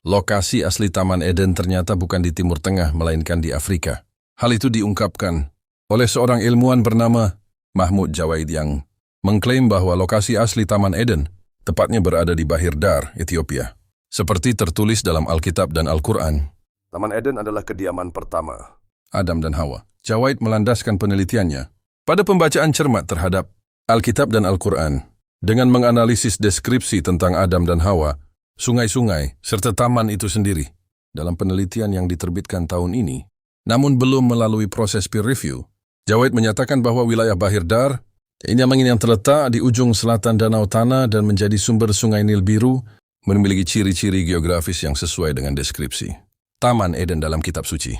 lokasi asli Taman Eden ternyata bukan di Timur Tengah, melainkan di Afrika. Hal itu diungkapkan oleh seorang ilmuwan bernama Mahmoud Jawaid yang mengklaim bahwa lokasi asli Taman Eden tepatnya berada di Bahir Dar, Ethiopia. Seperti tertulis dalam Alkitab dan Al-Quran, Taman Eden adalah kediaman pertama Adam dan Hawa. Jawaid melandaskan penelitiannya pada pembacaan cermat terhadap Alkitab dan Al-Quran dengan menganalisis deskripsi tentang Adam dan Hawa, sungai-sungai, serta taman itu sendiri. Dalam penelitian yang diterbitkan tahun ini, namun belum melalui proses peer review, Jawaid menyatakan bahwa wilayah Bahir Dar, yang terletak di ujung selatan Danau Tana dan menjadi sumber sungai Nil Biru, memiliki ciri-ciri geografis yang sesuai dengan deskripsi Taman Eden dalam kitab suci.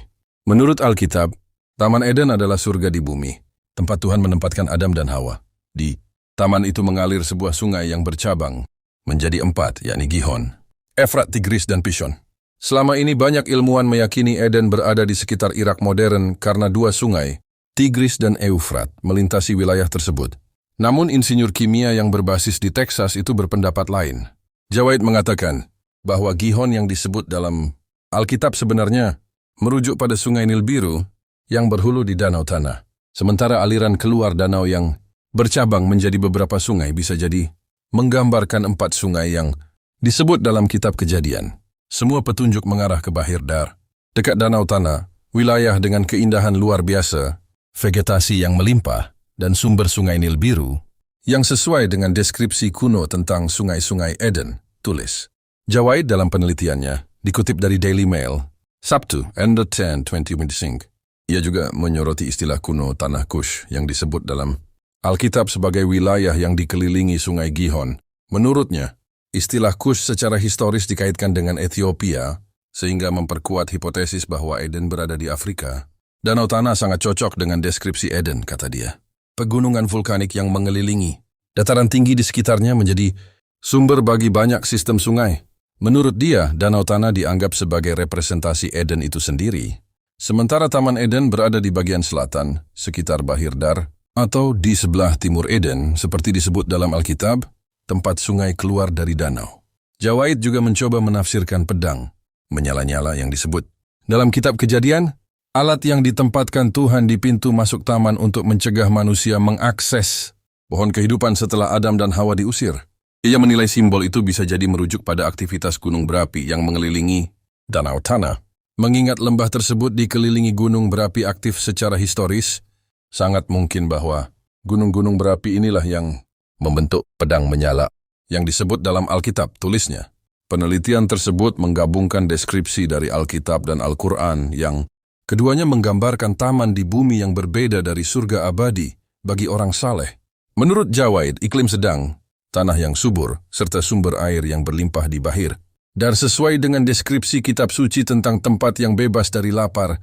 Menurut Alkitab, Taman Eden adalah surga di bumi, tempat Tuhan menempatkan Adam dan Hawa. Di taman itu mengalir sebuah sungai yang bercabang menjadi 4, yakni Gihon, Efrat, Tigris, dan Pishon. Selama ini banyak ilmuwan meyakini Eden berada di sekitar Irak modern karena 2 sungai, Tigris dan Eufrat, melintasi wilayah tersebut. Namun insinyur kimia yang berbasis di Texas itu berpendapat lain. Jawaid mengatakan bahwa Gihon yang disebut dalam Alkitab sebenarnya merujuk pada sungai Nil Biru yang berhulu di Danau Tana. Sementara aliran keluar danau yang bercabang menjadi beberapa sungai bisa jadi menggambarkan 4 sungai yang disebut dalam kitab Kejadian. Semua petunjuk mengarah ke Bahir Dar, dekat Danau Tana, wilayah dengan keindahan luar biasa, vegetasi yang melimpah, dan sumber sungai Nil Biru yang sesuai dengan deskripsi kuno tentang sungai-sungai Eden, tulis Jawaid dalam penelitiannya, dikutip dari Daily Mail, Sabtu, Ende 10, 2025. Ia juga menyoroti istilah kuno Tanah Kush yang disebut dalam Alkitab sebagai wilayah yang dikelilingi sungai Gihon. Menurutnya, istilah Kush secara historis dikaitkan dengan Ethiopia, sehingga memperkuat hipotesis bahwa Eden berada di Afrika. Danau Tana sangat cocok dengan deskripsi Eden, kata dia. Pegunungan vulkanik yang mengelilingi dataran tinggi di sekitarnya menjadi sumber bagi banyak sistem sungai. Menurut dia, Danau Tana dianggap sebagai representasi Eden itu sendiri. Sementara Taman Eden berada di bagian selatan, sekitar Bahir Dar, atau di sebelah timur Eden, seperti disebut dalam Alkitab, tempat sungai keluar dari danau. Jawaid juga mencoba menafsirkan pedang, menyala-nyala yang disebut dalam kitab Kejadian, alat yang ditempatkan Tuhan di pintu masuk taman untuk mencegah manusia mengakses pohon kehidupan setelah Adam dan Hawa diusir. Ia menilai simbol itu bisa jadi merujuk pada aktivitas gunung berapi yang mengelilingi Danau Tana. Mengingat lembah tersebut dikelilingi gunung berapi aktif secara historis, sangat mungkin bahwa gunung-gunung berapi inilah yang membentuk pedang menyala yang disebut dalam Alkitab, tulisnya. Penelitian tersebut menggabungkan deskripsi dari Alkitab dan Al-Quran yang keduanya menggambarkan taman di bumi yang berbeda dari surga abadi bagi orang saleh. Menurut Jawaid, iklim sedang, tanah yang subur, serta sumber air yang berlimpah di Bahir Dar sesuai dengan deskripsi kitab suci tentang tempat yang bebas dari lapar,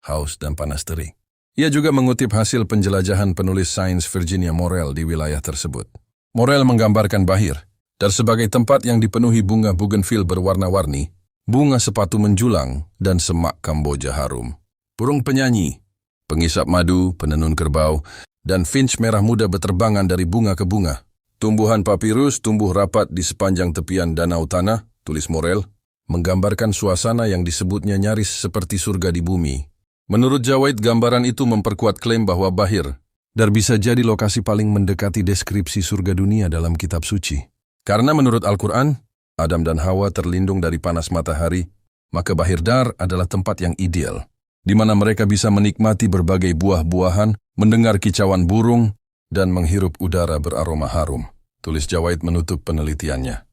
haus, dan panas terik. Ia juga mengutip hasil penjelajahan penulis sains Virginia Morel di wilayah tersebut. Morel menggambarkan Bahir Dar sebagai tempat yang dipenuhi bunga bougainville berwarna-warni, bunga sepatu menjulang, dan semak Kamboja harum. Burung penyanyi, pengisap madu, penenun kerbau, dan finch merah muda berterbangan dari bunga ke bunga. Tumbuhan papirus tumbuh rapat di sepanjang tepian Danau Tana, tulis Morel, menggambarkan suasana yang disebutnya nyaris seperti surga di bumi. Menurut Jawaid, gambaran itu memperkuat klaim bahwa Bahir Dar bisa jadi lokasi paling mendekati deskripsi surga dunia dalam kitab suci. Karena menurut Al-Quran, Adam dan Hawa terlindung dari panas matahari, maka Bahir Dar adalah tempat yang ideal, di mana mereka bisa menikmati berbagai buah-buahan, mendengar kicauan burung, dan menghirup udara beraroma harum. Tulis Jawaid menutup penelitiannya.